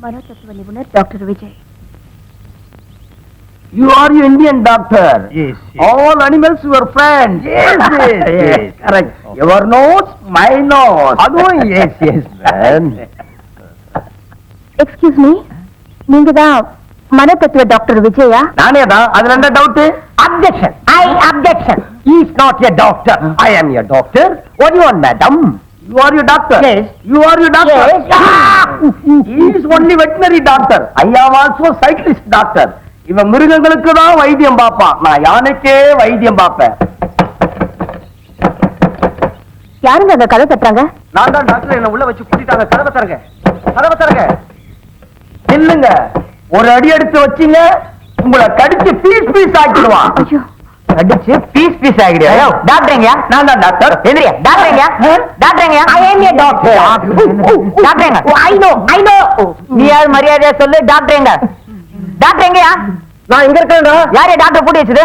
மனோதத்துவ நிபுணர் doctor Vijay. You are your Indian doctor. Yes, yes. All animals your friends. Yes, yes, yes. Correct. Your nose, my nose. அதுவும் yes, yes, man. Excuse me, நீங்க தான் மனோதத்துவ doctor Vijaya? நானே தான். அதுல என்ன doubt? Objection. I objection. He is not a doctor. I am a doctor. What do you want, madam? You are your doctor. Yes. You are your doctor. Yes. He is only veterinary doctor. I am also cyclist doctor. இவன் மிருகங்களுக்கு தான் வைத்தியம் பார்ப்பான். நான் யானைக்கே வைத்தியம் பார்ப்பேன். யாருங்க அந்த கதை தட்டுறாங்க? நான் தான் டாக்டர். என்ன உள்ள வச்சு கூட்டிட்டாங்க. கதவை தரங்க, கதவை தரங்க. இல்லங்க, ஒரு அடி எடுத்து வச்சீங்க, உங்களை கடிச்சு பீஸ் பீஸ் ஆக்கிடுவான். ஐயோ, அடிச்சு பீஸ் பீஸ் ஆகிடுயா? டாக்டருங்க, நான் தான் டாக்டர். எந்திரியா? டாக்டருங்க, டாக்டருங்க, I am a doctor. டாக்டருங்க, I know. நீ யார் மரியாதையா சொல்லு. டாக்டருங்க, டாக்டருங்கயா? நான் இங்க இருக்கேன்டா. யாரே டாக்டர் பூட்டி வச்சது?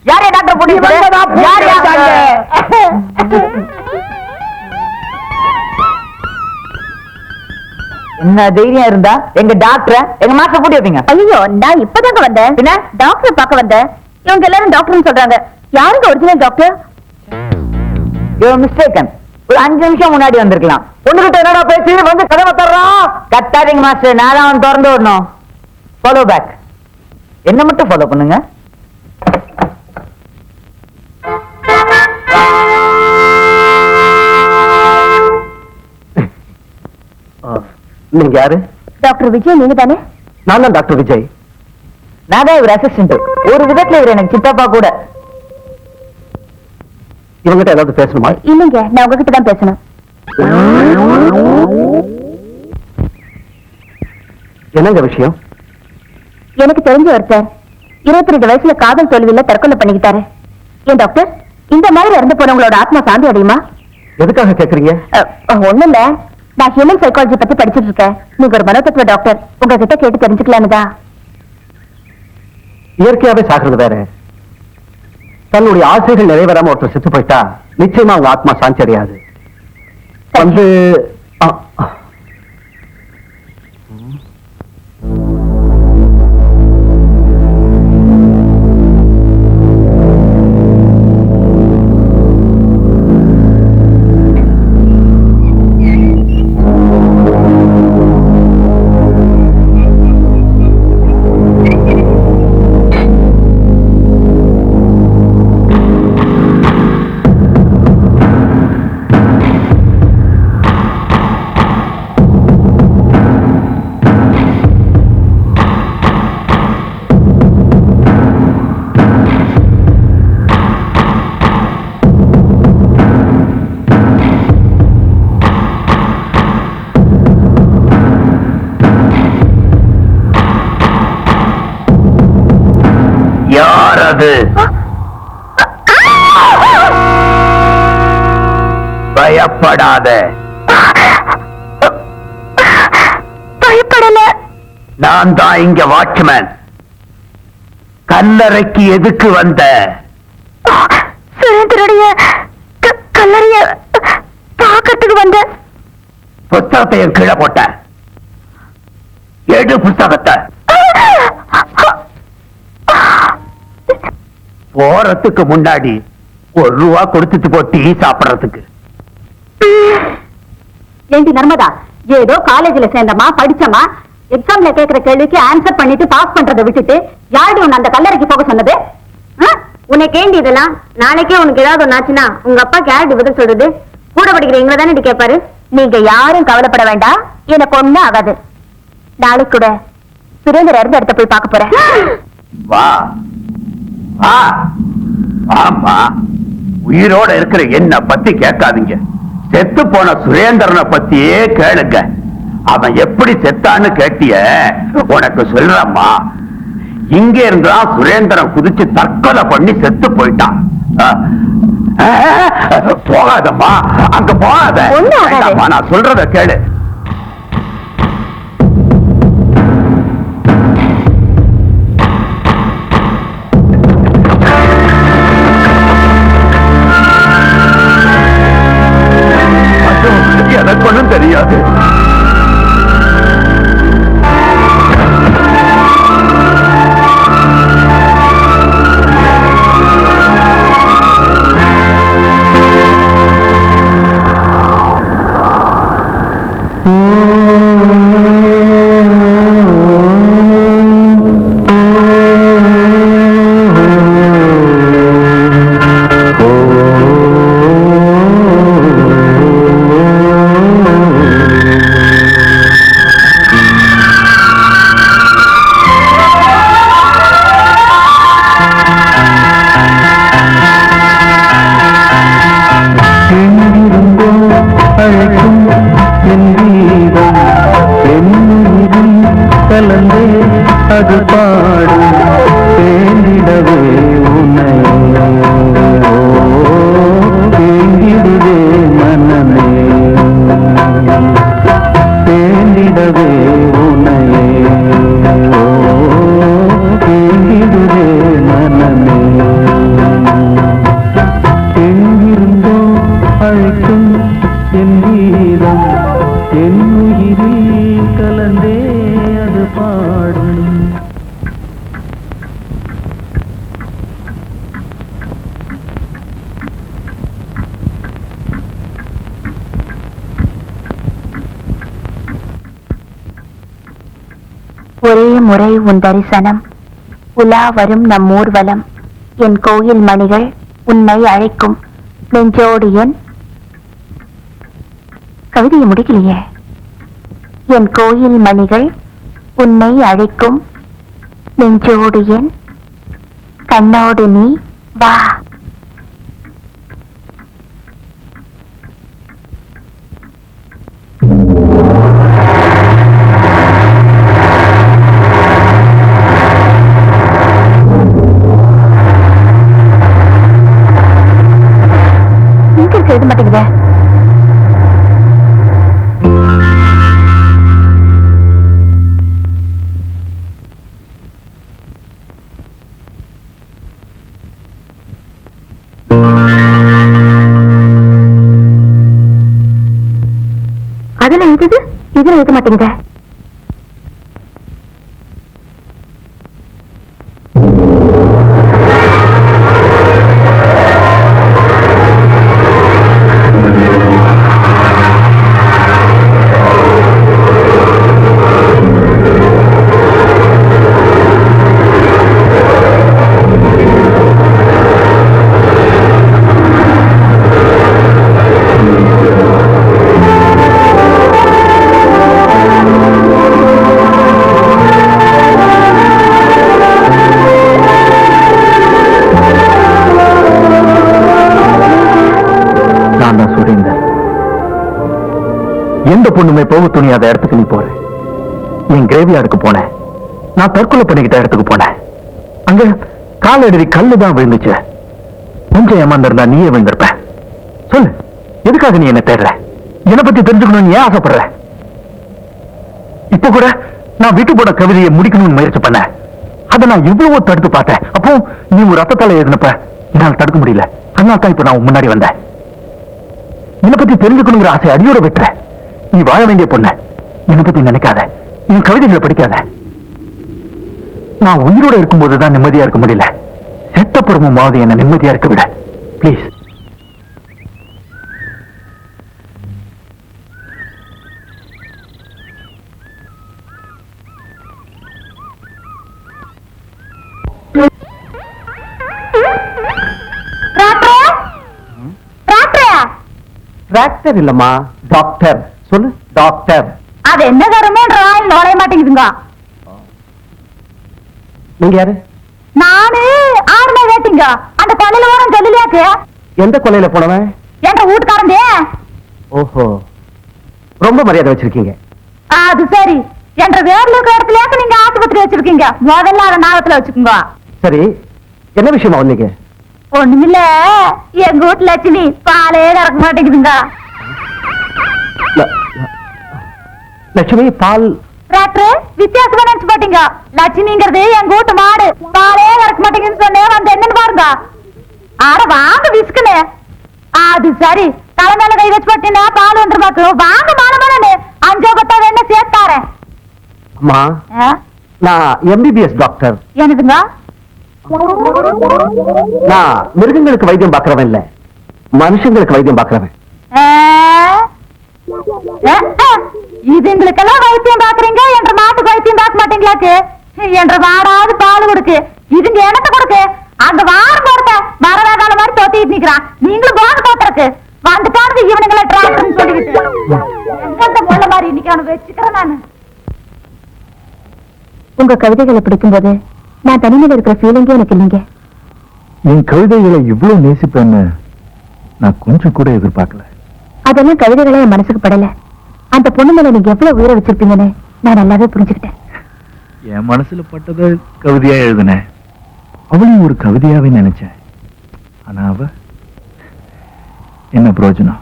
யாரே டாக்டர் பூட்டி வச்சது? யாரே? என்ன தைரியம் இருந்தா எங்க டாக்டர் எங்க மாஸ்டர் பூட்டி வைப்பீங்க? ஐயோ, நான் இப்பதாங்க வந்தேன். என்ன? டாக்டர் பார்க்க வந்தேன். இவங்க எல்லாரும் டாக்டர்னு சொல்றாங்க. யாருங்க ஒரிஜினல் டாக்டர்? You mistaken. ஒரு 5 நிமிஷம் முன்னாடி வந்திருக்கலாம். ஒண்ணுகிட்ட என்னடா பேசி வந்து கதவை தர்றான். கத்தாதீங்க மாஸ்டர், நான் அவன் திறந்து விடணும். Follow back. என்ன மட்டும் ஃபாலோ பண்ணுங்க. நீங்க யாரு? டாக்டர் விஜய் நீங்க தானே? நான் தான் டாக்டர் விஜய். நான் தான் இவர் அசிஸ்டன்ட். ஒரு விதத்துல இவர் எனக்கு சித்தப்பா கூட. இவங்கிட்ட ஏதாவது பேசணுமா? இல்லைங்க, நான் உங்ககிட்ட தான் பேசணும். என்னங்க விஷயம்? எனக்கு தெரிஞ்ச ஒருத்தர் 22 வயசுல காதல் தோல்வியில தற்கொலை பண்ணிக்கிட்டாரு. ஏன் டாக்டர், இந்த மாதிரி இறந்து போனவங்களோட ஆத்மா சாந்தி அடையுமா? எதுக்காக கேக்குறீங்க? ஒண்ணும் இல்ல, நான் ஹியூமன் சைக்காலஜி பத்தி படிச்சிட்டு இருக்கேன். நீங்க ஒரு மனோதத்துவ டாக்டர், உங்ககிட்ட கேட்டு தெரிஞ்சுக்கலாம்னுதா. இயற்கையாவே சாகிறது வேற. தன்னுடைய ஆசைகள் நிறைவேறாம ஒருத்தர் செத்து போயிட்டா நிச்சயமா அவங்க ஆத்மா சாந்தி அடையாது. வந்து யார் அது? பயப்படாத. பயப்படல. நான் தான் இங்க வாட்ச்மேன். கல்லறைக்கு எதுக்கு வந்த? சுரேந்தருடைய கல்லறைய பார்க்கறதுக்கு வந்த. புத்தகத்தை கீழே போட்ட. எடு புத்தகத்தை. போறதுக்கு முன்னாடி ₹1 கொடுத்துட்டு போ டீ சாப்பிடறதுக்கு. ஏண்டி நர்மதா, ஏதோ காலேஜ்ல சேர்ந்தமா படிச்சமா எக்ஸாம்ல கேக்குற கேள்விக்கு ஆன்சர் பண்ணிட்டு பாஸ் பண்றதை விட்டுட்டு யாரு உன்னை அந்த கல்லறைக்கு போக சொன்னது? உனக்கு ஏண்டி இதெல்லாம்? நாளைக்கே உனக்கு ஏதாவது ஒன்னாச்சுன்னா உங்க அப்பா யாரு பதில் சொல்றது? கூட படிக்கிற எங்களை தானே கேட்பாரு. நீங்க யாரும் கவலைப்பட வேண்டாம், எனக்கு ஒண்ணு ஆகாது. நாளைக்கு கூட சுரேந்தர் இறந்த இடத்த போய் பார்க்க போறேன். வா வா. ஆமா, உயிரோட இருக்கிற என்ன பத்தி கேட்காதீங்க. செத்து போன சுரேந்திரனை பத்தியே கேளுங்க. அவன் எப்படி செத்தான்னு கேட்டிய, உனக்கு சொல்றம்மா. இங்க இருந்தான் சுரேந்திரன் குதிச்சு தற்கொலை பண்ணி செத்து போயிட்டான். போகாதம்மா, அங்க போகாத. நான் சொல்றத கேளு. எனக்கு ஒண்ணும் தெரியாது. கலந்தே அது பாடும் தேர்ந்திடவே உன்னை தேங்கிடுவே மனமே தேர்ந்திடவே உன்னை தேங்கிடுவே மனமே எங்கிருந்தோ அழைக்கும் என் கீதம் என் உயிரில் கலந்தே அது பாடும். ஒரே முறை உன் தரிசனம் உலா வரும் நம் ஊர்வலம் என் கோயில் மணிகள் உன்னை அழைக்கும் நெஞ்சோடு என் கவிதையை முடிக்கலையே. என் கோயில் மணிகள் உன்னை அழைக்கும் நெஞ்சோடு என் கண்ணோடு நீ வா. எழுத மாட்டேங்குதே. அதுல எழுதுது, இதுல எழுத மாட்டேங்குதே. எந்த பொண்ணுமே போக துணியாத இடத்துக்கு நீ போற. என் கிரேவியார்டுக்கு போனேன். நான் தற்கொலை பண்ணிக்கிட்ட இடத்துக்கு போனேன். அங்க காலடி கல்லு தான் விழுந்துச்சு. கொஞ்சம் ஏமாந்திருந்தா நீயே விழுந்திருப்ப. சொல்லு, எதுக்காக நீ என்ன தேடுற? என்னை பத்தி தெரிஞ்சுக்கணும்னு ஏன் ஆசைப்படுற? இப்ப கூட நான் வீட்டு போட கவிதையை முடிக்கணும்னு முயற்சி பண்ண. அதை நான் எவ்வளவோ தடுத்து பார்த்தேன். அப்போ நீ ஒரு ரத்தத்தால எழுதினப்ப என்னால் தடுக்க முடியல. அதனால தான் இப்ப நான் முன்னாடி வந்தேன். என்னை பத்தி தெரிஞ்சுக்கணுங்கிற ஆசை அடியோட விட்டுற. நீ வாழ வேண்டிய பொண்ணு. என்னை பத்தி நினைக்காத. என் கவிதைகளை படிக்காத. நான் உயிரோட இருக்கும்போதுதான் நிம்மதியா இருக்க முடியல. செத்தப்புறமாவது என்ன நிம்மதியா இருக்க விட பிளீஸ். டாக்டர் இல்லம்மா, டாக்டர். சொல்லு, டாக்டர். அது என்ன தரமே நுழைய மாட்டேங்குதுங்க. நீங்க யாரு? நானு ஆறுல வேட்டிங்க. அந்த கொலையில போன சொல்லலையாக்கு. எந்த கொலையில போனவன்? என்ற வீட்டுக்காரந்தே. ஓஹோ, ரொம்ப மரியாதை வச்சிருக்கீங்க. அது சரி. என்ற வேர்ல இருக்கிற இடத்துலயாக்கு நீங்க ஆஸ்பத்திரி வச்சிருக்கீங்க. முதல்ல அதை ஞாபகத்துல வச்சுக்கோங்க. சரி, என்ன விஷயமா வந்தீங்க? ஒண்ணுமில்ல, எங்க வீட்டு லட்சுமி பாலே கறக்க மாட்டேங்குதுங்க. லட்சுமி பால்? டாக்டர் வித்தியாசமா நினைச்சு போட்டீங்க. லட்சுமிங்கிறது எங்க வீட்டு மாடு. பாலே கறக்க மாட்டேங்குதுன்னு சொன்னேன். வந்து என்னன்னு பாருங்க. ஆட வாங்க விஸ்குனே. அது சரி, தலைமையில கை வச்சு போட்டீங்கன்னா பால் வந்துருமாக்கு. வாங்க மானமானு 5 10 வேணா சேர்த்தாரேன். அம்மா, நான் எம்பிபிஎஸ் டாக்டர். எனதுங்க? நான் மிருகங்களுக்கு வைத்தியம் பார்க்கறவன் இல்ல, மனுஷங்களுக்கு வைத்தியம் பார்க்கறவன். இதுங்களுக்கெல்லாம் வைத்தியம் பாக்குறீங்க, என்ற மாட்டுக்கு வைத்தியம் பார்க்க மாட்டீங்களாக்கு? என்ற மாடாவது பால் கொடுக்கு, இதுங்க எனத்த கொடுக்கு. அந்த வாரம் கொடுத்த மரவேகால மாதிரி தொத்திட்டு நிக்கிறான். நீங்களும் போக தோத்துறக்கு வந்துட்டானது இவனுங்களை டிராக்டர்னு சொல்லிக்கிட்டு எங்க முள்ள மாதிரி இன்னைக்கு அவனை வச்சுக்கிறேன் நானு. உங்க கவிதைகளை பிடிக்கும்போது நான் தனிமையில இருக்கிற ஃபீலிங்கே எனக்கு இல்லைங்க. என் கவிதைகளை இவ்வளவு நேசிப்பேன்னு நான் கொஞ்சம் கூட எதிர்பார்க்கல. அதெல்லாம் கவிதைகளே என் மனசுக்கு படல. அந்த பொண்ணு மேல நீங்க எவ்வளவு உயிரை வச்சிருப்பீங்கன்னு நான் நல்லாவே புரிஞ்சுக்கிட்டேன். என் மனசுல பட்டதை கவிதையா எழுதினேன். அவளையும் ஒரு கவிதையாவே நினைச்சேன். ஆனா அவ என்ன பிரயோஜனம்?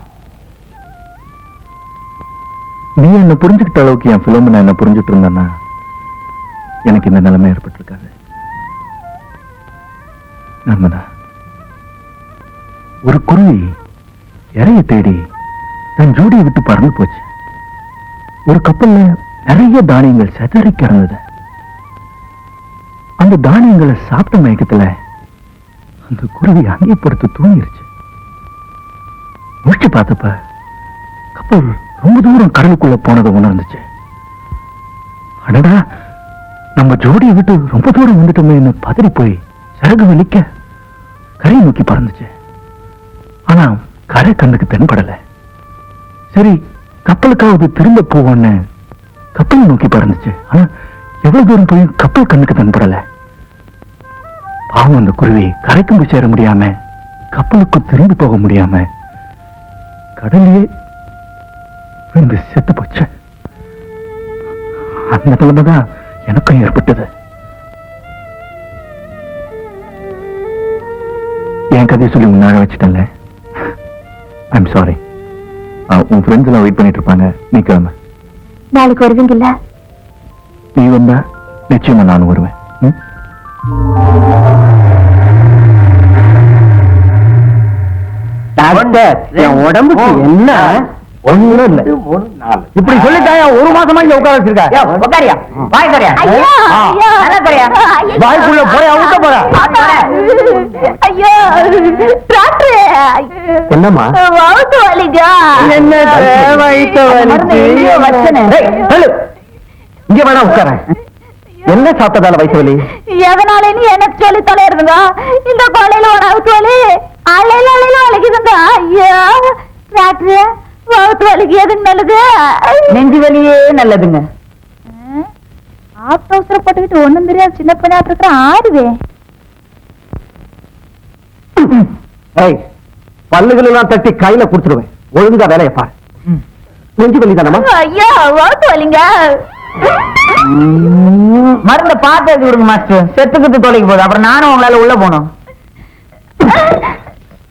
நீ என்ன புரிஞ்சுக்கிட்ட அளவுக்கு என் பிலோமினா என்ன புரிஞ்சுட்டு இருந்தான்னா எனக்கு இந்த நிலைமை ஏற்பட்டிருக்காது. நர்மதா, ஒரு குருவி இறைய தேடி தன் ஜோடியை விட்டு பறந்து போச்சு. ஒரு கப்பல்ல நிறைய தானியங்கள் சிதறி கிடந்தது. அந்த தானியங்களை சாப்பிட்ட மயக்கத்துல அந்த குருவி அங்கே படுத்து தூங்கிருச்சு. முடிச்சு பார்த்தப்ப கப்பல் ரொம்ப தூரம் கடலுக்குள்ள போனதை உணர்ந்துச்சு. அடடா, நம்ம ஜோடியை விட்டு ரொம்ப தூரம் வந்துட்டோமே பதறி போய் சிறகு வலிக்க கரையை நோக்கி பறந்துச்சு. ஆனா கரை கண்ணுக்கு தென்படல. சரி, கப்பலுக்காவது திரும்ப போவோன்னு கப்பலை நோக்கி பறந்துச்சு. ஆனா எவ்வளவு தூரம் போய் கப்பல் கண்ணுக்கு தென்படல. பாவம், அந்த குருவி கரைக்கும் போய் சேர முடியாம கப்பலுக்கு திரும்பி போக முடியாம கடலையே விழுந்து செத்து போச்சு. அந்த நிலைமைதான் எனக்கும் ஏற்பட்டது. என் கதையை சொல்லி முன்னாக வச்சுட்டேன்ல. I'm sorry. உன் ஃப்ரெண்ட்ஸ் எல்லாம் வெயிட் பண்ணிட்டு இருப்பாங்க. நீ கிளம்ப. நாளைக்கு வருவீங்கல்ல? நீ வந்தா நிச்சயமா நானும் வருவேன். டாக்டர், என் உடம்புக்கு என்ன? ஒண்ணும் இல்ல. இப்படி சொல்லிட்டாயா? ஒரு மாசமா இங்க உட்கார வச்சிருக்க. உட்காரியா? வாய் கரையா? ஐயா, ஐயா, நல்லா கரையா? வாய்க்குள்ள போய் அவுத்த போற. ஐயோ, டாக்டர், என்னம்மா? வவுத்து வலிங்க. என்ன வயித்த மருந்து எங்கேயோ வச்சனே. இங்க வேணா உட்கார. என்ன சாப்பிட்டதால வயிற்று வலி? எதனாலேன்னு எனக்கு சொல்லி தொலைறதுங்க. இந்த கொலையில ஒரு அவுத்து வலி அலையில அலையில வலிக்குதுங்க. ஐயா டாக்டர், வவுத்து வலிக்கு எதுக்கு நல்லது? நெஞ்சு வலியே நல்லதுங்க. அவசரப்பட்டுக்கிட்டு ஒண்ணும் தெரியாது சின்ன பையனா இருக்கிற ஆடுவே. பல்லுகள் எல்லாம் தட்டி கையில குடுத்துருவேன். ஒழுங்கா வேலையை பாரு. நெஞ்சு வலி தானமா? ஐயா, வவுத்து வலிங்க. மருந்த பார்த்து எழுதி விடுங்க மாஸ்டர். செத்துக்கிட்டு தொலைக்கு போகுது. அப்புறம் நானும் உங்களால உள்ள போனோம்.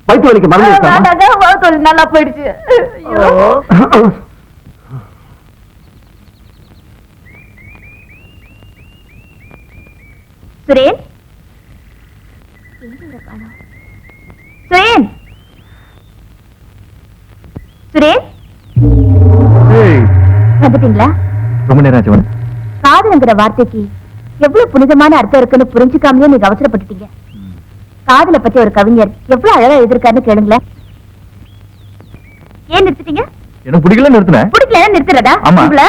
வயிற்று வலிக்கு மருந்து இருக்கா? வேண்டாங்க, வவுத்து வலி நல்லா போயிடுச்சு. ஐயோ. சுரேன், சுரேன், சுரேன், வந்துட்டீங்களா? ரொம்ப நேரம் ஆச்சு. காதல்ங்கிற வார்த்தைக்கு எவ்வளவு புனிதமான அர்த்தம் இருக்குன்னு புரிஞ்சுக்காமலே நீங்க அவசரப்பட்டுட்டீங்க. காதலை பத்தி ஒரு கவிஞர் எவ்வளவு அழகா எழுதிருக்காருன்னு கேளுங்களேன். ஏன் நிறுத்திட்டீங்க? எனக்கு பிடிக்கல நிறுத்தினேன். பிடிக்கல நிறுத்துறதா? ஆமா. உங்களை?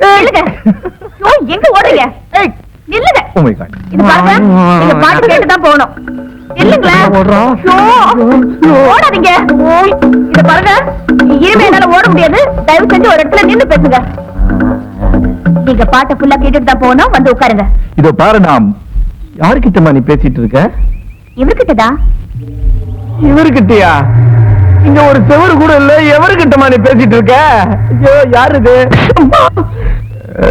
நில்லுங்க. ஐயோ, எங்க ஓடுறீங்க? நில்லுங்க. Oh my God. இது பாருங்க, நீங்க பாட்டு கேட்டுதான் போகணும். நில்லுங்களேன். ஐயோ, ஓடாதீங்க. இத பாருங்க, இனிமே என்னால ஓட முடியாது. தயவு செஞ்சு ஒரு இடத்துல நின்னு பேசுங்க. நீங்க பாட்டை ஃபுல்லா கேட்டுட்டு தான் போகணும். வந்து உட்காருங்க. இதோ பாரு, நான் யாருக்கிட்டமா நீ பேசிட்டு இருக்க? இவர்கிட்டதா? இவருக்கிட்டயா? இங்க ஒரு செவரு கூட இல்ல. எவருக்கிட்டமா நீ பேசிட்டு இருக்க? ஐயோ, யாரு இது?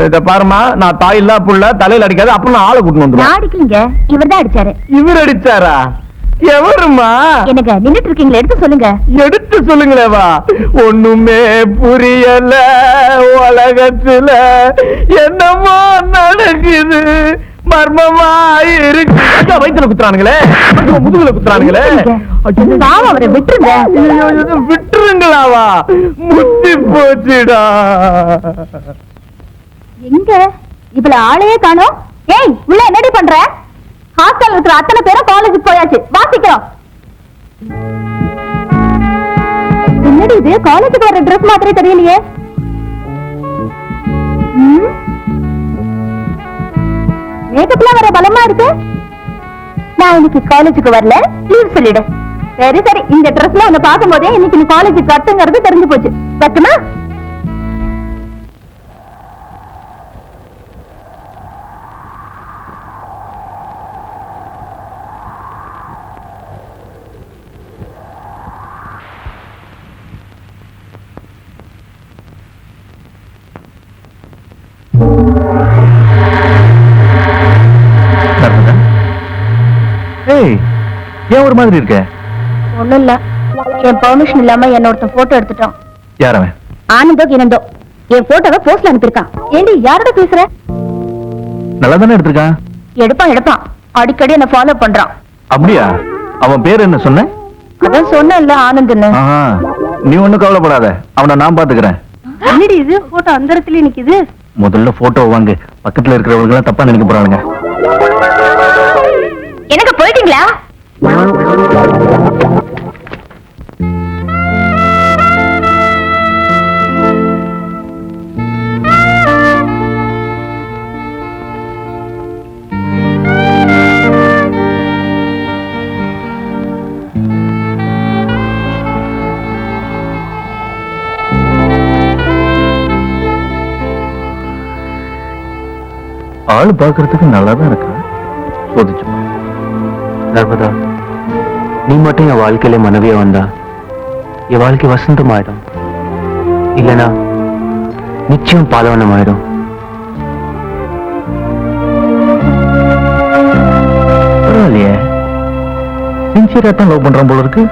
இத பாருமா, நான் தாய் இல்ல புள்ள, தலையில அடிக்காது. அப்புறம் நான் ஆளை கூட்டு வந்துருவேன். நான் அடிக்கலீங்க, இவர்தான் அடிச்சாரு. இவர் அடிச்சாரா? எவருமா? எனக்கு நின்னுட்டு இருக்கீங்களா? எடுத்து சொல்லுங்க. எடுத்து சொல்லுங்களேவா. ஒண்ணுமே புரியல உலகத்துல, என்னமோ நடக்குது, மர்மமா இருக்கு. வயிற்றுல குத்துறானுங்களே, முதுகுல குத்துறானுங்களே. பாவம், அவரை விட்டுருங்க. விட்டுருங்களாவா? முத்தி போச்சுடா. எங்க இவ்வளவு ஆளையே காணோம்? ஏய், உள்ள என்னடி பண்ற? ஹாஸ்டல் இருக்கிற அத்தனை பேரும் காலேஜுக்கு போயாச்சு. வாசிக்கிறோம். என்னடி இது? காலேஜுக்கு வர ட்ரெஸ் மாத்திரே தெரியலையே. மேக்கப்லாம் வர பலமா இருக்கு. நான் இன்னைக்கு காலேஜுக்கு வரல, லீவ் சொல்லிடு. சரி சரி, இந்த ட்ரெஸ்ல உன்னை பார்க்கும் போதே இன்னைக்கு நீ காலேஜுக்கு கட்டுங்கிறது தெரிஞ்சு போச்சு. கட்டுமா? ஏய் ஏன் ஒரு மாதிரி இருக்க? ஒண்ணும் இல்ல, என் பெர்மிஷன் இல்லாம என்ன ஒருத்தன் போட்டோ எடுத்துட்டான். யார் அவன்? ஆனந்தோ கினந்தோ என் போட்டோவை போஸ்ட்ல அனுப்பியிருக்கான். ஏண்டி யாரோட பேசுற? நல்லா தானே எடுத்திருக்கான். எடுப்பான் அடிக்கடி என்ன ஃபாலோ பண்றான். அப்படியா? அவன் பேர் என்ன சொன்ன? அதான் சொன்னேன்ல, ஆனந்த்னு. ஆஹா, நீ ஒண்ணும் கவலைப்படாத, அவனை நான் பாத்துக்கிறேன். என்னடி இது போட்டோ அந்த இடத்துல நிக்குது? முதல்ல போட்டோ வாங்கு, பக்கத்துல இருக்கிறவங்க எல்லாம் தப்பா நினைக்க போறாங்க. எனக்கு போயிட்டீங்களா? ஆளு பாக்குறதுக்கு நல்லாதான் இருக்கா. சோதிச்சு நர்மதா, நீ மட்டும் என் வாழ்க்கையில மனைவியா வந்தா என் வாழ்க்கை வசந்தம் ஆயிடும், இல்லனா நிச்சயம் பாலவனம் ஆயிடும். பரவாயில்லையே, சின்சியரா தான் லவ் பண்றான் போல இருக்கு.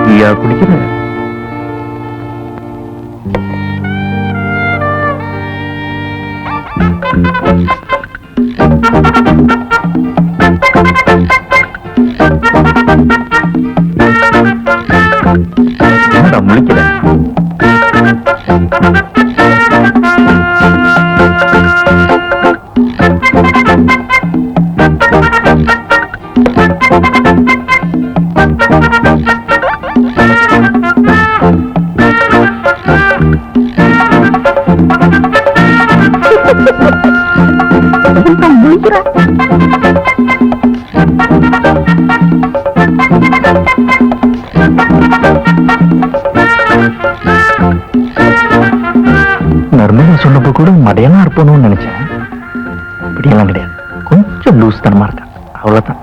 நீயா குடிக்கிற? என்னடா முழிக்கிற? நர்மதா சொன்னப்போ கூட மடையனா இருப்பணும்னு நினைச்சேன். இப்படியெல்லாம் கிடையாது, கொஞ்சம் லூஸ் தனமா இருக்கா, அவ்வளவுதான்.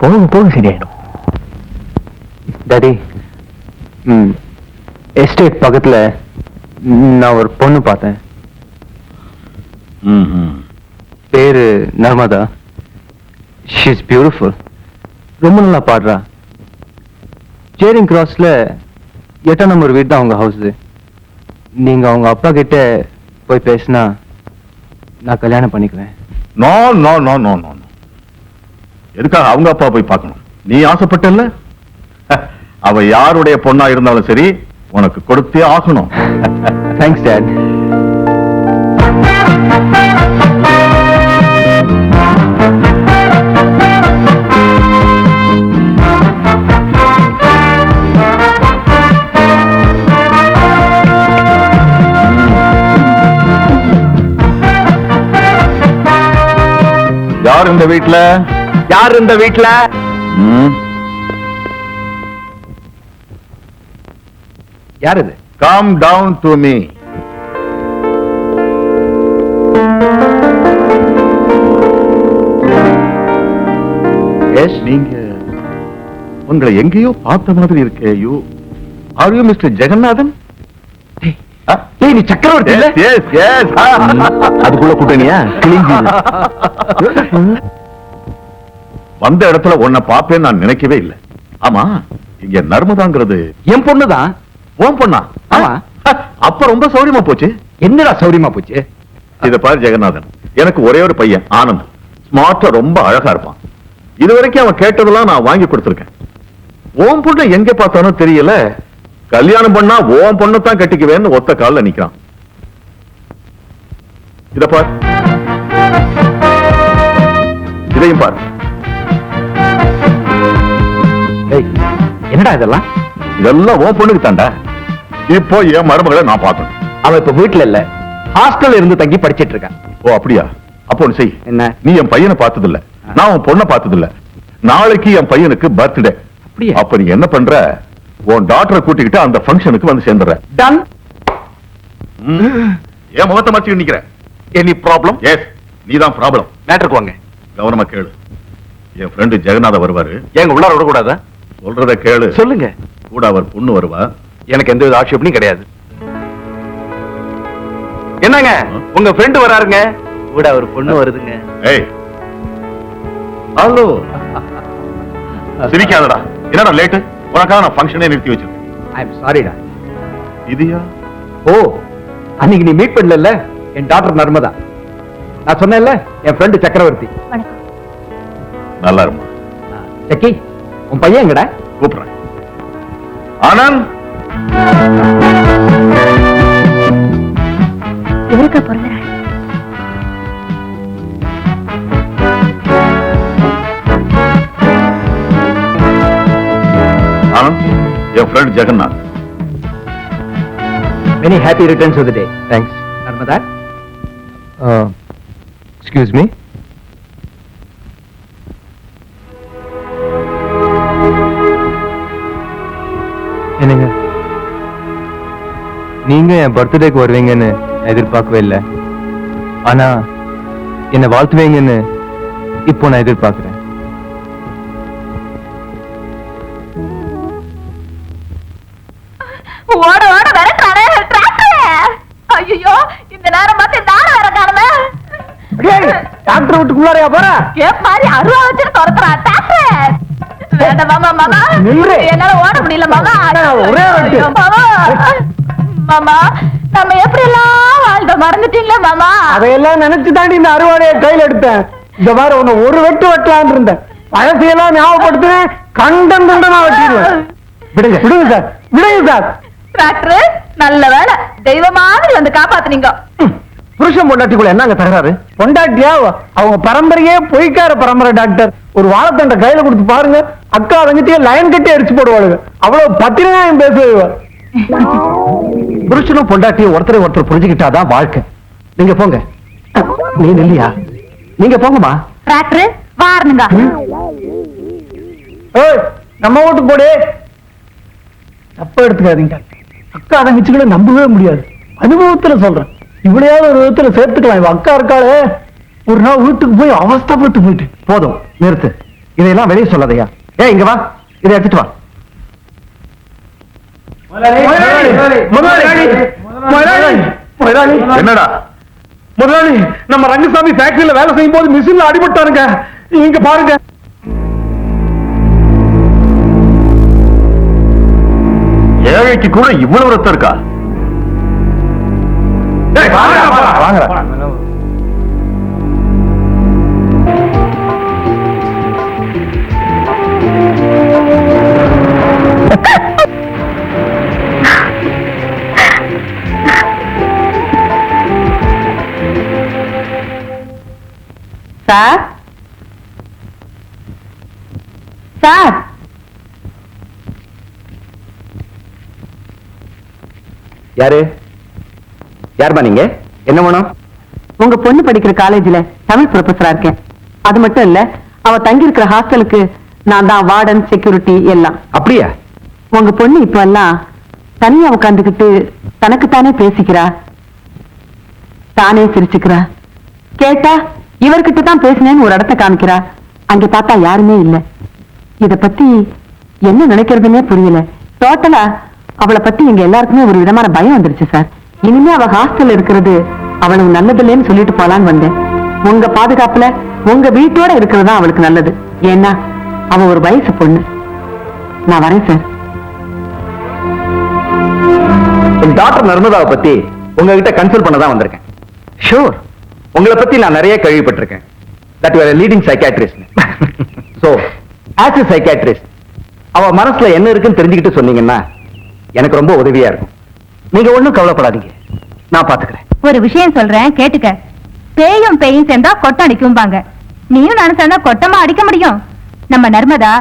போக போக சரியாயிடும். டாடி, எஸ்டேட் பக்கத்துல நான் ஒரு பொண்ணு பார்த்தேன். பேரு நர்மதா. ஷீ இஸ் பியூட்டிஃபுல், ரொம்ப நல்லா பாடுறா. சேரிங் கிராஸ்ல 8ஆம் நம்பர் வீடு தான் அவங்க ஹவுஸ். நீங்க அவங்க அப்பா கிட்ட போய் பேசினா நான் கல்யாணம் பண்ணிக்குவேன். No no no no no. எதுக்காக அவங்க அப்பா போய் பார்க்கணும்? நீ ஆசைப்பட்டல்ல, அவ யாருடைய பொண்ணா இருந்தாலும் சரி உனக்கு கொடுத்தே ஆகணும். Thanks dad. யார் இந்த வீட்ல? யார் இந்த வீட்ல? யார் இது? Come down to me. Yes, நீங்க உங்களை எங்கேயோ பார்த்த மாதிரி இருக்கே. You are you mister Jagannathan? ஏய், நீ சக்கரவர்த்தி இல்ல? Yes yes. அதுக்குள்ள கூட்டணியா கிழிஞ்சு வந்த இடத்துல உன்னை பாப்பேன்னு நான் நினைக்கவே இல்லை. ஆமா, இங்க நர்மதாங்கிறது என் பொண்ணுதான். உன் பொண்ணா? ஆமா. அப்ப ரொம்ப சௌரியமா போச்சு. என்னடா சௌரியமா போச்சு? இத பாரு ஜெகநாதன், எனக்கு ஒரே ஒரு பையன் ஆனந்த். ஸ்மார்ட்டா ரொம்ப அழகா இருப்பான். இதுவரைக்கும் அவன் கேட்டதெல்லாம் நான் வாங்கி கொடுத்திருக்கேன். உன் பொண்ணு எங்க பார்த்தாலும் தெரியல, கல்யாணம் பண்ணா உன் பொண்ணு தான் கட்டிக்குவேன்னு ஒத்த கால்ல நிக்கிறான். இத பார், இதையும் பார். என்னடா இதெல்லாம்? இதெல்லாம் உன் பொண்ணுக்கு தாண்டா. இப்போ என் மருமகளை நான் பார்க்கணும். அவ இப்ப வீட்டுல இல்ல, ஹாஸ்டல்ல இருந்து தங்கி படிச்சிட்டு இருக்கான். ஓ அப்படியா? அப்போ ஒண்ணு செய். என்ன? நீ என் பையனை பார்த்தது இல்ல, நான் உன் பொண்ணை பார்த்தது இல்ல. நாளைக்கு என் பையனுக்கு பர்த்டே. அப்படியா? அப்ப நீ என்ன பண்ற, உன் டாக்டரை கூட்டிக்கிட்டு அந்த ஃபங்க்ஷனுக்கு வந்து சேர்ந்துற. டன். ஏன் முகத்தை மாத்தி நிக்கிற? Any problem? எஸ், நீதான் ப்ராப்ளம். மேட்டருக்கு வாங்க. கவனமா கேளு. என் ஃப்ரெண்டு ஜெகநாத வருவாரு. ஏங்க உள்ளார விட கூடாதா? சொல்றத கேளு. சொல்லுங்க. கூட அவர் பொண்ணு வருவா. எனக்கு எந்த வித ஆட்சேபனையும் கிடையாது. என்னங்க உங்க ஃப்ரெண்ட் வராருங்க கூட ஒரு பொண்ணு வருதுங்க. ஏய் ஹலோ சிரிக்காதடா. என்னடா லேட்டு? உனக்காக நான் ஃபங்க்ஷனே நிறுத்தி வச்சிருக்கேன். ஐ அம் சாரிடா. இதியா? ஓ, அன்னைக்கு நீ மீட் பண்ணல என் டாக்டர் நர்மதா. நான் சொன்னேன்ல என் ஃப்ரெண்ட் சக்கரவர்த்தி. வணக்கம். நல்லா இருமா. சக்கி, உன் பையன் எங்கடா? கூப்பிடுறேன். ஆனந்த், இவருக்கா பிறந்த நாள்? ஆனந்த், என் friend Jagannath. Many happy returns of the day. Thanks. Narmada. Excuse me. என்னங்க நீங்க என் பர்த்டேக்கு வருவீங்கன்னு எதிர்பார்க்கவே இல்லை. ஆனா என்ன வாழ்த்துவீங்கன்னு இப்போ நான் எதிர்பார்க்கிறேன். ஓட ஓட வரட்டானே டிராக்டர். ஐயோ, இந்த நேரம் பார்த்து நானும் வர காரணமே. டாக்டர் வீட்டுக்குள்ளாரையா போற? கேப் மாதிரி அருவா வச்சு துரத்துறா டிராக்டர். வேண்டாம் மாமா, மாமா நில்லு. என்னால ஓட முடியல மாமா. ஒரே வெட்டு. ஐயோ, மாமா மாமா, நம்ம எப்படி எல்லாம் வாழ்ந்த மறந்துட்டீங்களா மாமா? அதையெல்லாம் நினைச்சு தாண்டி இந்த அறுவாடையை கையில எடுத்தேன். இந்த மாதிரி உன்னை ஒரு வெட்டு வெட்டலான்னு இருந்தேன். பழசையெல்லாம் ஞாபகப்படுத்துறேன், கண்டம் கண்டமா வெட்டிடுவேன். விடுங்க விடுங்க சார், விடுங்க சார். டிராக்டர் நல்ல வேலை, தெய்வ மாதிரி வந்து காப்பாத்துனீங்க. புருஷன் பொண்டாட்டிக்குள்ள என்னங்க தகராறு? பொண்டாட்டியா? அவங்க பரம்பரையே பொய்க்கார பரம்பரை டாக்டர். ஒரு வாழைத்தண்டை கையில கொடுத்து பாருங்க, அக்கா தங்கச்சியே லைன் கட்டி அடிச்சு போடுவாளுங்க. அவ்வளவு பத்திரநாயம் பேசுவா. புருஷனும் பொண்டாட்டியும் ஒருத்தரை ஒருத்தர் புரிஞ்சுக்கிட்டாதான் வாழ்க்கை. நீங்க போங்க. நீ இல்லையா? நீங்க போங்கம்மா. டிராக்டர் வாருங்க. ஏய், நம்ம வீட்டுக்கு போடு. தப்பா எடுத்துக்காதீங்க. அக்கா தங்கச்சிகளை நம்பவே முடியாது. அனுபவத்துல சொல்றேன். இவ்வளையாவது ஒரு விதத்துல சேர்த்துக்கலாம். இவ அக்கா இருக்காளே, ஒரு நாள் வீட்டுக்கு போய் அவஸ்தைப்பட்டு போயிட்டு. போதும், நிறுத்து. இதையெல்லாம் வெளியே சொல்லாதையா. இங்க வா, இதை எடுத்துட்டு வா. என்னடா? முதலாளி, நம்ம ரங்கசாமி ஃபேக்டரியில வேலை செய்யும் போது மிஷின்ல அடிபட்டாருங்க. இங்க பாருங்க. ஏழைக்கு கூட இவ்வளவு ரத்தம் இருக்கா? வாங்க. சார், சார், யாரு? யாருமா நீங்க? என்ன வேணும்? உங்க பொண்ணு படிக்கிற காலேஜ்ல தமிழ் ப்ரொஃபஸரா இருக்கேன். அது மட்டும் இல்ல, அவ தங்கி இருக்கிற ஹாஸ்டலுக்கு நான் தான் வார்டன், செக்யூரிட்டி எல்லாம். அப்படியா? உங்க பொண்ணு இப்ப எல்லாம் தனியா உட்காந்துக்கிட்டு தனக்குத்தானே பேசிக்கிறா, தானே சிரிச்சுக்கிறா. கேட்டா இவர்கிட்ட தான் பேசினேன்னு ஒரு இடத்த காமிக்கிறா. அங்க பார்த்தா யாருமே இல்ல. இத பத்தி என்ன நினைக்கிறதுன்னே புரியல. டோட்டலா அவளை பத்தி எங்க எல்லாருக்குமே ஒரு விதமான பயம் வந்துருச்சு சார். இனிமே அவ ஹாஸ்டல் இருக்கிறது அவளுக்கு நல்லது இல்லைன்னு சொல்லிட்டு போலான்னு வந்தேன். உங்க பாதுகாப்புல உங்க வீட்டோட இருக்கிறது அவளுக்கு நல்லது. ஏன்னா அவ ஒரு வயசு பொண்ணு. நான் வரேன் சார். என் டாக்டர் நர்மதாவை பத்தி உங்ககிட்ட கன்சல்ட் பண்ணதான் வந்திருக்கேன். ஷூர், உங்களை பத்தி நான் நிறைய கேள்விப்பட்டிருக்கேன். That you are a leading psychiatrist. So, as a psychiatrist, அவ மனசுல என்ன இருக்குன்னு தெரிஞ்சுக்கிட்டு சொன்னீங்கன்னா எனக்கு ரொம்ப உதவியா இருக்கும். நீங்க ஒண்ணும் கவலைப்படாதீங்க, நான் பாத்துக்கிறேன். ஒரு விஷயம் சொல்றேன் கேட்டுக்க. பேயும் பேயும் சேர்ந்தா கொட்டம் அடிக்கும்பாங்க. நீயும் நினைச்சா கொட்டமா அடிக்க முடியும்? நம்ம நர்மதா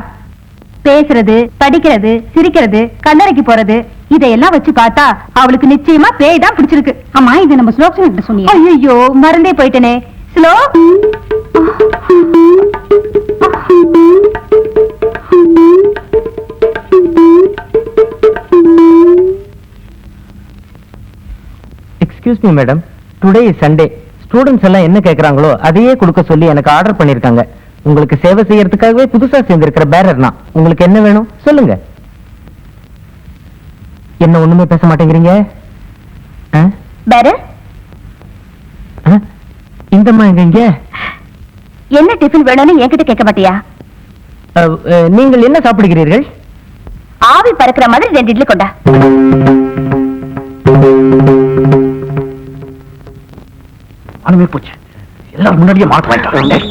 பேசுறது, படிக்கிறது, சிரிக்கிறது, கல்லறைக்கு போறது, இதையெல்லாம் வச்சு பார்த்தா அவளுக்கு நிச்சயமா பேய் தான் பிடிச்சிருக்கு. ஆமா, இது நம்ம ஸ்லோக்ஸ் கிட்ட சொன்னீங்க. ஐயோ, மறந்தே போயிட்டனே. Slow, excuse me madam, today is Sunday. Students எல்லாம் என்ன கேக்குறாங்களோ அதையே கொடுக்க சொல்லி எனக்கு ஆர்டர் பண்ணிருக்காங்க. உங்களுக்கு சேவை செய்யறதுக்காகவே புதுசா சேர்ந்திருக்கிற பேரர் நான். உங்களுக்கு என்ன வேணும் சொல்லுங்க. என்ன ஒண்ணுமே பேச மாட்டேங்கிறீங்க? பேரு இந்தம்மா எங்க என்ன டிஃபன் வேணும்னு என்கிட்ட கேட்க மாட்டியா? நீங்கள் என்ன சாப்பிடுகிறீர்கள்? ஆவி பறக்கிற மாதிரி 2 இட்லி கொண்டா. மனமே போச்சு, எல்லாரும் முன்னாடியே மாத்த வேண்டாம்.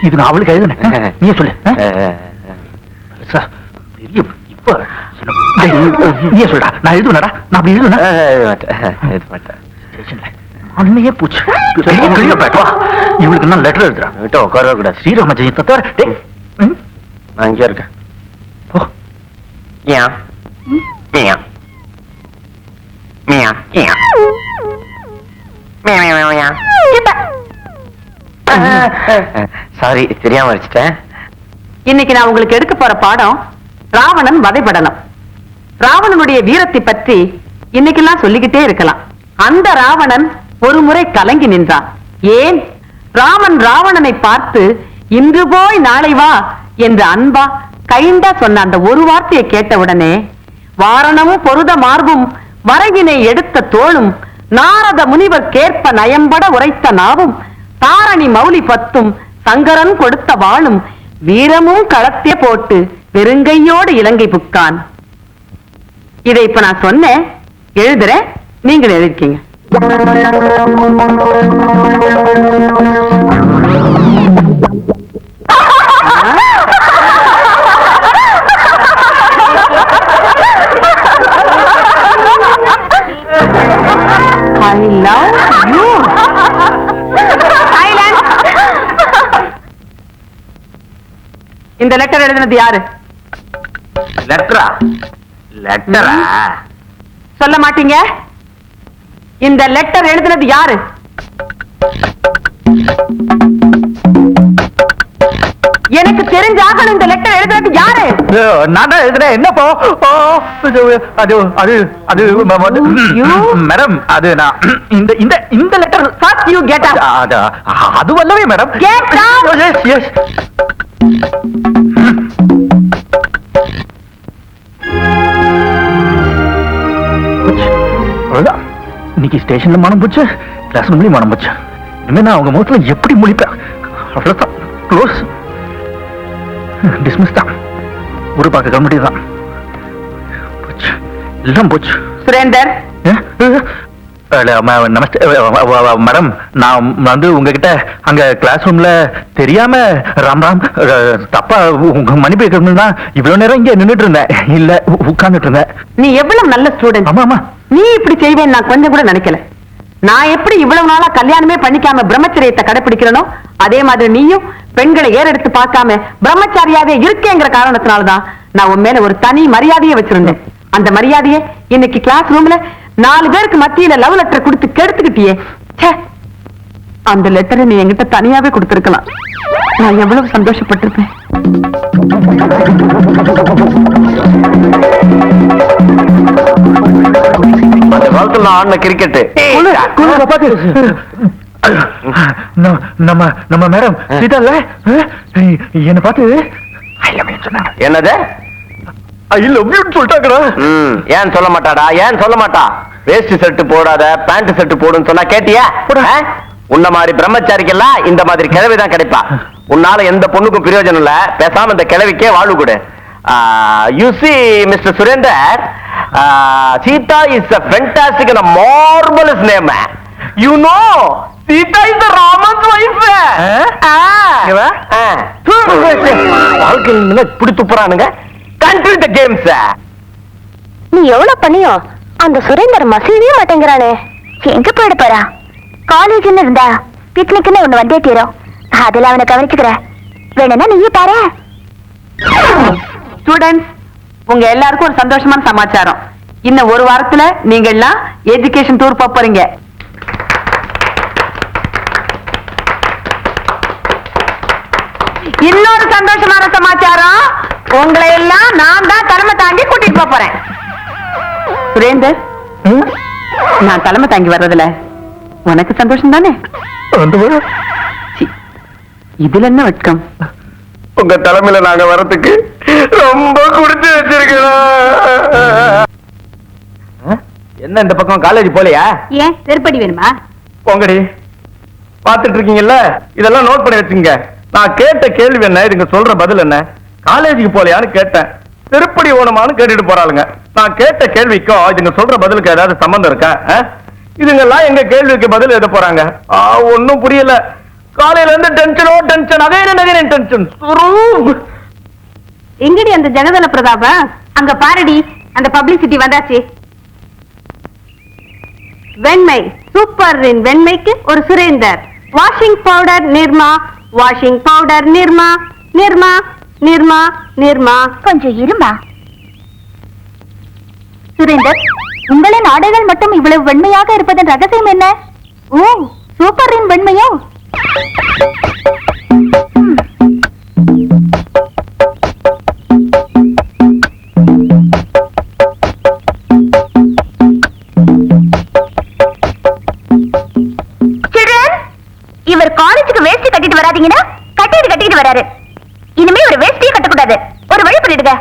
இது நான் அவளுக்கு எழுதுனேன், நீயே சொல்லு. இப்ப நீயே சொல்றா, நான் எழுதுனடா, நான் அப்படி எழுதுனேன். அன்னையே போச்சு. இவளுக்கு நான் லெட்டர் எழுதுறேன். விட்டு உட்கார கூடாது. ஸ்ரீராம ஜெயத்தை தவிர நான் இங்கே இருக்கேன். சாரி, தெரியாம வச்சுட்டேன். இன்னைக்கு நான் உங்களுக்கு எடுக்க போற பாடம் ராவணன் வதைபடலம். ராவணனுடைய வீரத்தை பற்றி இன்னைக்கெல்லாம் சொல்லிக்கிட்டே இருக்கலாம். அந்த ராவணன் ஒரு முறை கலங்கி நின்றான். ஏன்? ராமன் ராவணனை பார்த்து இன்று போய் நாளை வா என்று அன்பா கைண்டா சொன்ன அந்த ஒரு வார்த்தையை கேட்டவுடனே வாரணமும் பொருத மார்பும் வரகினை எடுத்த தோளும் நாரத முனிவர் கேற்ப நயம்பட உரைத்த நாவும் தாரணி மௌலி 10 சங்கரன் கொடுத்த வாளும் வீரமும் களத்தே போட்டு வெறுங்கையோடு இலங்கை புக்கான். இதை இப்ப நான் சொன்னேன், எழுதுறேன், நீங்கள் எழுதிருக்கீங்க. I love you. இந்த லெட்டர் எழுதினது யாரு? லெட்டரா? சொல்ல மாட்டீங்க? இந்த லெட்டர் எழுதினது யாரு? எனக்கு தெரிஞ்சாக இந்த லெட்டர் எழுதினது யாரு? நான் தான் எழுதுறேன். என்னப்போ? மேடம், அது நான் இந்த லெட்டர் You get out. அது வல்லவே மேடம். Get out. Yes. அவ்வளவுதான். இன்னைக்கு ஸ்டேஷன்ல மனம் போச்சு, கிளாஸ் ரூம்லயும் மனம் போச்சு. இனிமே நான் அவங்க முகத்துல எப்படி முழிப்பேன்? அவ்வளவுதான், க்ளோஸ், டிஸ்மிஸ் தான். ஒரு பார்க்க கமிட்டி தான் போச்சு, எல்லாம் போச்சு. சுரேந்தர், நமஸ்தே மேடம். நான் வந்து உங்ககிட்ட அங்க கிளாஸ் ரூம்ல தெரியாம ராம் தப்பா உங்க மன்னிப்பு கேட்கணும்னா இவ்வளவு நேரம் இங்க நின்றுட்டு இருந்தேன், இல்ல உட்கார்ந்துட்டு இருந்தேன். நீ எவ்வளவு நல்ல ஸ்டூடெண்ட். ஆமா ஆமா, நீ இப்படி செய்வேன் நான் கொஞ்சம் கூட நினைக்கல. நான் எப்படி இவ்வளவு நாளா கல்யாணமே பண்ணிக்காம பிரம்மச்சரியத்தை கடைபிடிக்கிறனோ அதே மாதிரி நீயும் பெண்களை ஏறெடுத்து பார்க்காம பிரம்மச்சாரியாவே இருக்கேங்கிற காரணத்தினாலதான் நான் உன் மேல ஒரு தனி மரியாதையை வச்சிருந்தேன். அந்த மரியாதையை இன்னைக்கு கிளாஸ் ரூம்ல 4 பேருக்கு மத்தியில லவ் லெட்டர் கொடுத்து கெடுத்துக்கிட்டியே. அந்த லெட்டரை நீ என்கிட்ட தனியாவே கொடுத்திருக்கலாம், நான் எவ்வளவு சந்தோஷப்பட்டிருப்பேன். அந்த காலத்துல நான் ஆடின கிரிக்கெட் நம்ம மேடம் சீதால என்ன பார்த்து ஐ லவ் யூ சொன்னாங்க. என்னது ஐ லவ் யூ சொல்லிட்டாங்கடா. ஏன் சொல்ல மாட்டாடா? ஏன் சொல்ல மாட்டா? வேஸ்ட் ஷர்ட் போடாத, பேண்ட் ஷர்ட் போடுன்னு சொன்னா கேட்டியா? உன்ன மாதிரி பிரம்மச்சாரிக்கெல்லாம் இந்த மாதிரி கிழவிதான் கிடைப்பா. உன்னால எந்த பொண்ணுக்கும் பிரயோஜனம் இல்ல, பேசாம இந்த கிழவிக்கே வாழ்வு கொடு. You see, Mr. Surender, Sita is a fantastic and a marvelous name. You know, Sita is the Raman's wife. வாழ்க்கையில் இப்படி துப்புறானுங்க. Continue the games. நீ எவ்வளவு பண்ணியோ அந்த சுரேந்தர் மசீதே மாட்டேங்கிறானே. எங்க போயிட போறா? காலேஜ்ல இருந்தா பிக்னிக்னு ஒண்ணு வந்தே தீரும். அதுல அவனை கவனிச்சுக்கிற. வேணும்னா நீயே பாரு. ஸ்டூடெண்ட்ஸ், உங்க எல்லாருக்கும் ஒரு சந்தோஷமான சமாச்சாரம். இன்னும் ஒரு வாரத்துல நீங்க எல்லாம் எஜுகேஷன் டூர் போறீங்க. இன்னொரு சந்தோஷமான சமாச்சாரம், உங்களை எல்லாம் நான் தான் தலைமை தாங்கி கூட்டிட்டு போறேன். சுரேந்தர், நான் தலைமை தாங்கி வர்றதுல உனக்கு சந்தோஷம் தானே? இதுல என்ன வெட்கம்? உங்க தலைமையில நாங்க வரதுக்கு ரொம்ப குடுத்து வச்சிருக்கோம். என்ன இந்த பக்கம் காலேஜ் போலையா? ஏன் செருப்படி வேணுமா? போங்கடி பாத்துட்டு இருக்கீங்கல்ல, இதெல்லாம் நோட் பண்ணி வச்சுங்க. நான் கேட்ட கேள்வி என்ன, இதுங்க சொல்ற பதில் என்ன? காலேஜுக்கு போலையான்னு கேட்டேன், திருப்படி ஓணுமான்னு கேட்டுட்டு போறாளுங்க. நான் கேட்ட கேள்விக்கும் இதுங்க சொல்ற பதிலுக்கு ஏதாவது சம்பந்தம் இருக்கா? இதுங்கெல்லாம் எங்க கேள்விக்கு பதில் எழுத போறாங்க. ஒன்னும் புரியல. காலையில இருந்து டென்ஷனோ டென்ஷன், அதே டென்ஷன். எங்கடி அந்த ஜெகதல பிரதாப? அங்க பாருடி, அந்த பப்ளிசிட்டி வந்தாச்சு. வெண்மை சூப்பர் வெண்மைக்கு ஒரு Surender. Washing powder Nirma, washing powder Nirma, Nirma Nirma Nirma. கொஞ்சம் இருமா சுரேந்தர், உங்களின் ஆடைகள் மட்டும் இவ்வளவு வெண்மையாக இருப்பதன் ரகசியம் என்ன? ஓ, சூப்பரின் வெண்மையோ? இவர் காலேஜுக்கு வேஷ்டி கட்டிட்டு வராதீங்கன்னா கட்டிட்டு வராரு. இனிமே ஒரு வேஷ்டியே கட்டக்கூடாது. ஒரு வழி பண்ணிடுங்க.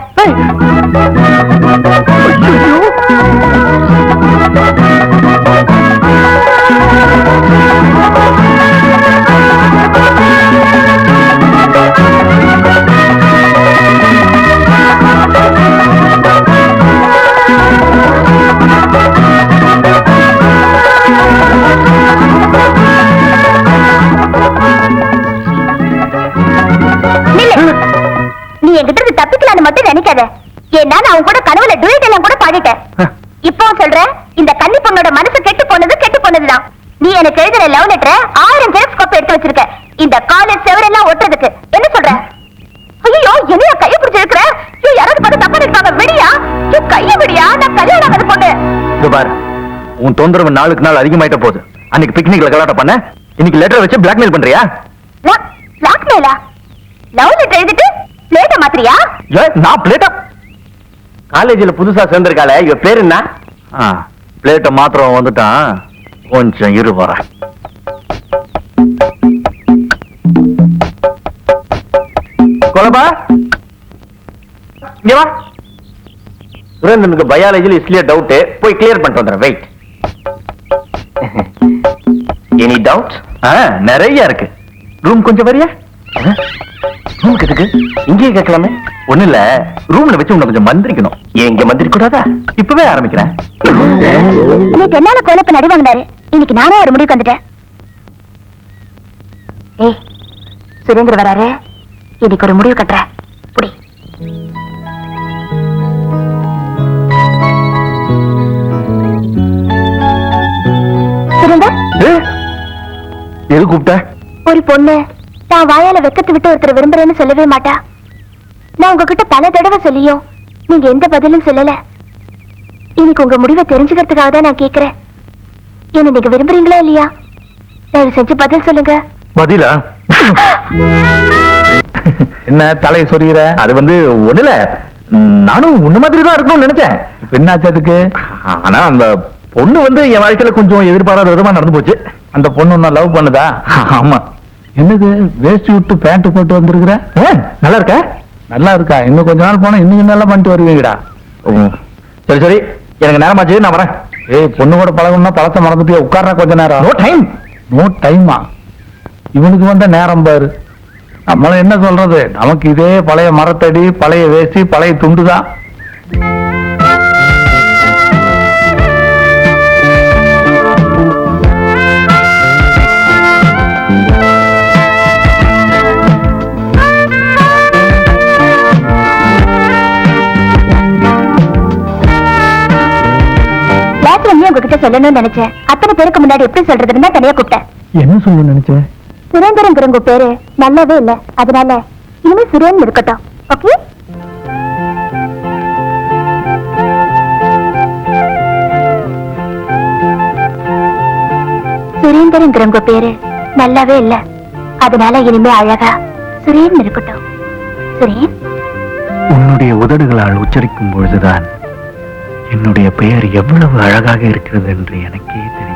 நீ என்கிட்ட இருந்து தப்பிக்கலான்னு மட்டும் நினைக்காத. ஏன்னா நான் உன் கூட கனவுல டுயட் எல்லாம் கூட பாடிட்டேன். இப்போ சொல்றேன், இந்த கன்னி பொண்ணோட மனசு கெட்டு போனதுதான். நீ எனக்கு எழுதுற லவ் லெட்டரை 1000 ஜெராக்ஸ் காப்பி எடுத்து வச்சிருக்க, இந்த காலேஜ் செவரெல்லாம் ஒட்டுறதுக்கு. என்ன சொல்ற? ஐயோ, என்னையா கையை பிடிச்சி இருக்கிற? யாராவது பார்த்து தப்பா நினைப்பாங்க. விடியா, கையை விடியா, நான் கல்யாணம் ஆகாத பொண்ணு. பாரு, உன் தொந்தரவு நாளுக்கு நாள் அதிகமாயிட்ட போகுது. அன்னைக்கு பிக்னிக்ல கலாட்டம் பண்ண, இன்னைக்கு லெட்டர் வச்சு பிளாக்மெயில் பண்றியா? பிளாக்மெயிலா? லவ் லெட்டர் எழுதிட்டு பிளேட்ட மாத்திரியா? நான் பிளேட்டா? காலேஜ்ல புதுசா சேர்ந்திருக்காளே, இவ பேர் என்ன? பிளேட்ட மாத்திரம் வந்துட்டான். கொஞ்சம் இரு வர. கொலபா, இங்க வா. சுரேந்திரனுக்கு பயாலஜில இஸ்லியே டவுட், போய் கிளியர் பண்ணிட்டு வந்துடுறேன். வெயிட். Any doubt? நிறைய இருக்கு. ரூம் கொஞ்சம் வரியா? ரூம் எதுக்கு? இங்கேயே கேட்கலாமே. ஒண்ணு இல்ல, ரூம்ல வச்சு உன்னை கொஞ்சம் மந்திரிக்கணும். ஏன் இங்க மந்திரிக்க கூடாதா? இப்பவே ஆரம்பிக்கிறேன். இன்னைக்கு என்னால கோலப்ப நடி வாங்கினாரு. இன்னைக்கு நானே ஒரு முடிவுக்கு வந்துட்டேன். ஏய், சுரேந்திர வராரு. இன்னைக்கு ஒரு முடிவு கட்டுற. புடி. சுரேந்தர், எது கூப்பிட்ட? ஒரு பொண்ணு நான் வாயால வெக்கத்து விட்டு ஒருத்தர் விரும்புறேன்னு சொல்லவே மாட்டா. நான் உங்ககிட்ட பல தடவை சொல்லியும் நீங்க எந்த பதிலும் சொல்லல. இன்னைக்கு உங்க முடிவை தெரிஞ்சுக்கிறதுக்காக தான் நான் கேக்குறேன். என்ன நீங்க விரும்புறீங்களா இல்லையா? தயவு செஞ்சு பதில் சொல்லுங்க. பதிலா? என்ன தலையை சொல்லிற? அது ஒண்ணுல, நானும் உன்ன மாதிரி தான் இருக்கணும்னு நினைச்சேன். இப்ப என்னாச்சு அதுக்கு? ஆனா அந்த பொண்ணு என் வாழ்க்கையில கொஞ்சம் எதிர்பாராத விதமா நடந்து போச்சு. அந்த பொண்ணு நான் லவ் பண்ணுதா? ஆமா. என்னது வேஷ்டி விட்டு பேண்ட் போட்டு வந்திருக்கிற? நல்லா இருக்கா? நல்லா இருக்கா? இன்னும் கொஞ்ச நாள் போனா இன்னும் நல்லா பண்ணிட்டு வருவீங்கடா. சரி சரி, எனக்கு நேரமாச்சு, நான் வரேன். ஏய், பொண்ணு கூட பழகணும்னா பழத்தை மறந்துட்டு உட்கார்றா கொஞ்ச நேரம். No time. நோ டைமா? இவனுக்கு நேரம் பாரு. நம்மள என்ன சொல்றது, நமக்கு இதே பழைய மரத்தடி, பழைய வேஷ்டி, பழைய துண்டுதான். உங்ககிட்ட சொல்லணும்னு நினைச்சேன். அத்தனை பேருக்கு முன்னாடி எப்படி சொல்றதுன்னு தனியா கூப்பிட்டேன். என்ன சொல்ல நினைச்சேன்? சுரேந்திரன் உங்க பேரு நல்லாவே இல்ல, அதனால இனிமே சுரேன் இருக்கட்டும். ஓகே? சுரேந்திரன் உங்க பேரு நல்லாவே இல்ல, அதனால இனிமே அழகா சுரேன் இருக்கட்டும். சுரேன், உன்னுடைய உதடுகளால் உச்சரிக்கும் பொழுதுதான் என்னுடைய பெயர் எவ்வளவு அழகாக இருக்கிறது என்று எனக்கே தெரிந்தது.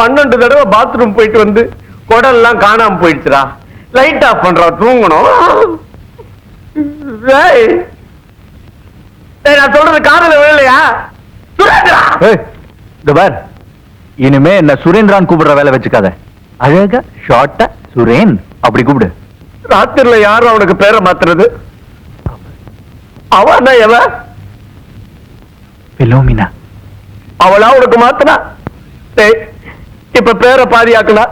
12 தடவை பாத்ரூம் போயிட்டு வந்து குடல்லாம் காணாம போயிடுச்சுடா. லைட் ஆஃப் பண்றா, தூங்கணும். ஏய், நான் சொல்றது காதுல விழலையா? சுரேந்திரா, இந்த பார், இனிமே என்ன சுரேந்திரான் கூப்பிடுற வேலை வச்சுக்காத. அழகா ஷார்ட்டா சுரேன் அப்படி கூப்பிடு. ராத்திரில யாரும் அவனுக்கு பேரை மாத்துறது? அவன் எவன்? பிலோமினா. அவளா உனக்கு மாத்தினா? இப்ப பேரை பாதியாக்குனா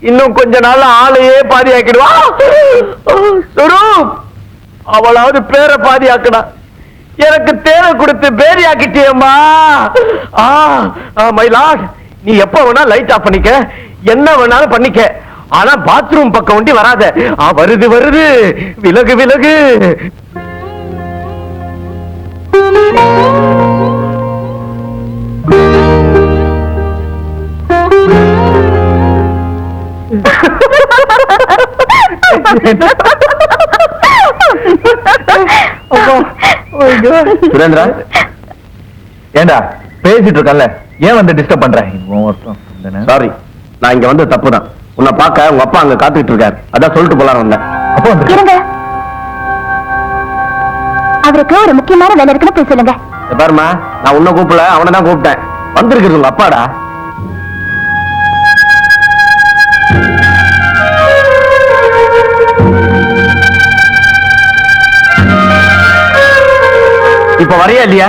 இன்னும் கொஞ்ச நாள் ஆளையே பாதியாக்கிடுவா. அவளாவது பேரை பாதியாக்குனா, எனக்கு தேவை கொடுத்து பேரியாக்கிட்டியம்மா. மை லார்ட், நீ எப்ப வேணா லைட் ஆஃப் பண்ணிக்க, என்ன வேணாலும் பண்ணிக்க. ஆனா பாத்ரூம் பக்கம் ஒண்டி வராத. வருது வருது, விலகு விலகு. சுரேந்திரா, ஏண்டா பேசிட்டு இருக்கல, ஏன் வந்து டிஸ்டர்ப் பண்ற? சாரி, நான் இங்க வந்து தப்புதான். உன்னை பார்க்க உங்க அப்பா அங்க காத்துக்கிட்டு இருக்காரு, அதான் சொல்லிட்டு போலாம் வந்தேன். அப்போ இருங்க, அவருக்கு ஒரு முக்கியமான வேலை இருக்குன்னு போய் சொல்லுங்க. பாருமா, நான் உன்னை கூப்பிடல, அவனை தான் கூப்பிட்டேன். வந்திருக்கிறது உங்க அப்பாடா. இப்ப வரையா இல்லையா?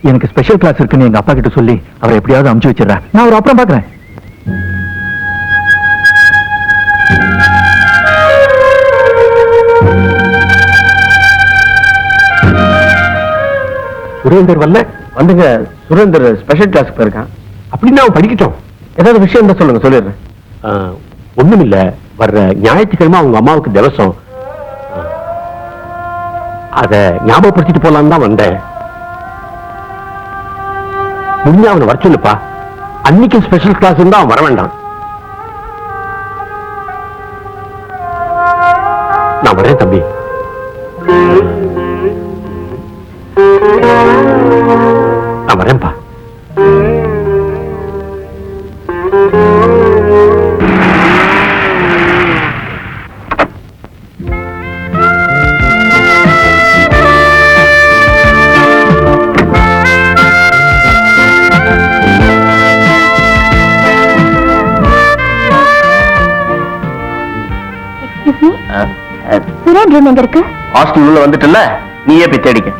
எனக்கு ஸ்பெஷல் கிளாஸ் இருக்குன்னு எங்க அப்பா கிட்ட சொல்லி அவரை எப்படியாவது அமுச்சு வச்சிடறேன். நான் ஒரு அப்புறம் பாக்குறேன். சுரேந்தர் வரல? வந்துங்க, சுரேந்தர் ஸ்பெஷல் கிளாஸ்க்கு போயிருக்கான். அப்படின்னு அவன் படிக்கட்டும். ஏதாவது விஷயம் தான் சொல்லுங்க, சொல்லிடுறேன். ஒண்ணும் இல்ல, வர்ற ஞாயிற்றுக்கிழமை அவங்க அம்மாவுக்கு திவசம், அத ஞாபகப்படுத்திட்டு போலாம் தான் வந்தேன். முடிஞ்சா அவனை வர சொல்லுப்பா. அன்னைக்கு ஸ்பெஷல் கிளாஸ் இருந்தா அவன் வர வேண்டாம். நான் வரேன் தம்பி. நான் வரேன்பா. சுரேந்திரன் எங்க இருக்கு? ஹாஸ்டல் உள்ள வந்துட்டுல, நீயே போய் தேடிக்க.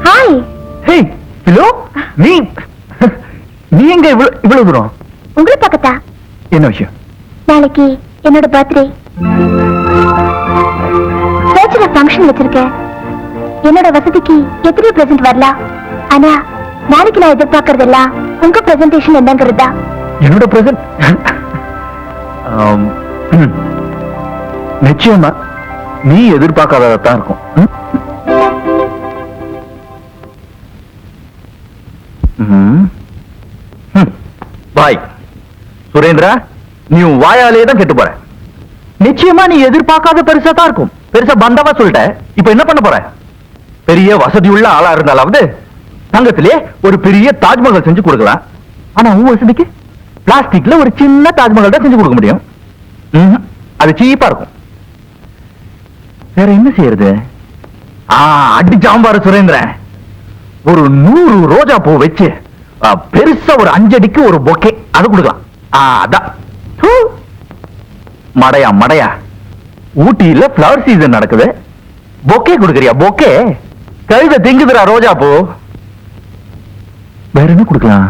ஹாய். ஹே ஹலோ, நீ எங்க இவ்வளவு தூரம்? உங்களை பக்கத்தா? என்ன விஷயம்? நாளைக்கு என்னோட பர்த்டே. சர்ச்சில் ஃபங்க்ஷன் வச்சிருக்கேன். என்னோட வசதிக்கு எத்தனை பிரசன்ட் வரலாம். ஆனா நாளைக்கு நான் எதிர்பார்க்கறதெல்லாம் உங்க பிரசன்டேஷன் என்னங்கிறதா. என்னோட பிரசன்ட் நிச்சயமா நீ எதிர்பார்க்காததான் இருக்கும். பாய் சுரேந்திரா, நீ வாயாலே தான் கெட்டு போற. நிச்சயமா நீ எதிர்பார்க்காத பெருசா தான் இருக்கும். பெருசா பந்தாவா சொல்லிட்ட. இப்ப என்ன பண்ண போற? பெரிய வசதி உள்ள ஆளா இருந்தாலாவது தங்கத்திலே ஒரு பெரிய தாஜ்மஹால் செஞ்சு கொடுக்கலாம். ஆனா உன் வசதிக்கு பிளாஸ்டிக்ல ஒரு சின்ன தாஜ்மஹால் தான் செஞ்சு கொடுக்க முடியும். அது சீப்பா இருக்கும். வேற என்ன செய்யறது? அடிச்சாம்பாரு சுரேந்திரன், ஒரு 100 ரோஜா பூ வச்சு பெருசா ஒரு 5 அடிக்கு ஒரு பொக்கே அது கொடுக்கலாம். அதான் மடையா மடையா. ஊட்டியில பிளவர் சீசன் நடக்குது, பொக்கே கொடுக்கறியா? பொக்கே கழுத திங்குதுரா ரோஜா பூ. வேற என்ன கொடுக்கலாம்?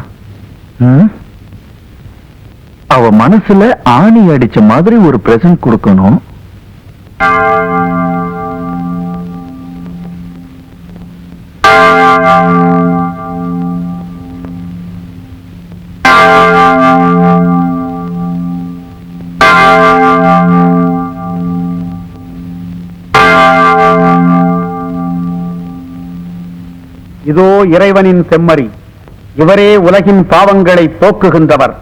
அவ மனசுல ஆணி அடிச்ச மாதிரி ஒரு பிரசன்ட் கொடுக்கணும். இதோ இறைவனின் செம்மறி, இவரே உலகின் பாவங்களை போக்குகின்றவர்.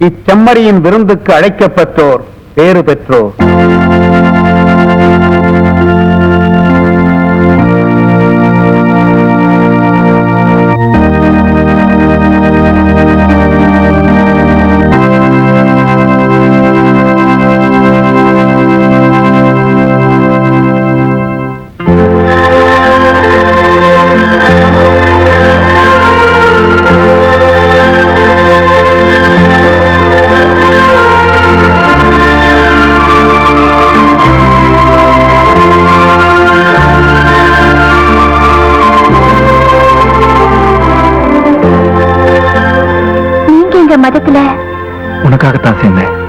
இச்செம்மறியின் விருந்துக்கு அழைக்கப்பெற்றோர் பேறு பெற்றோர். சேர்ந்தீங்களே? உனக்காகத்தான் சேர்ந்தேன்.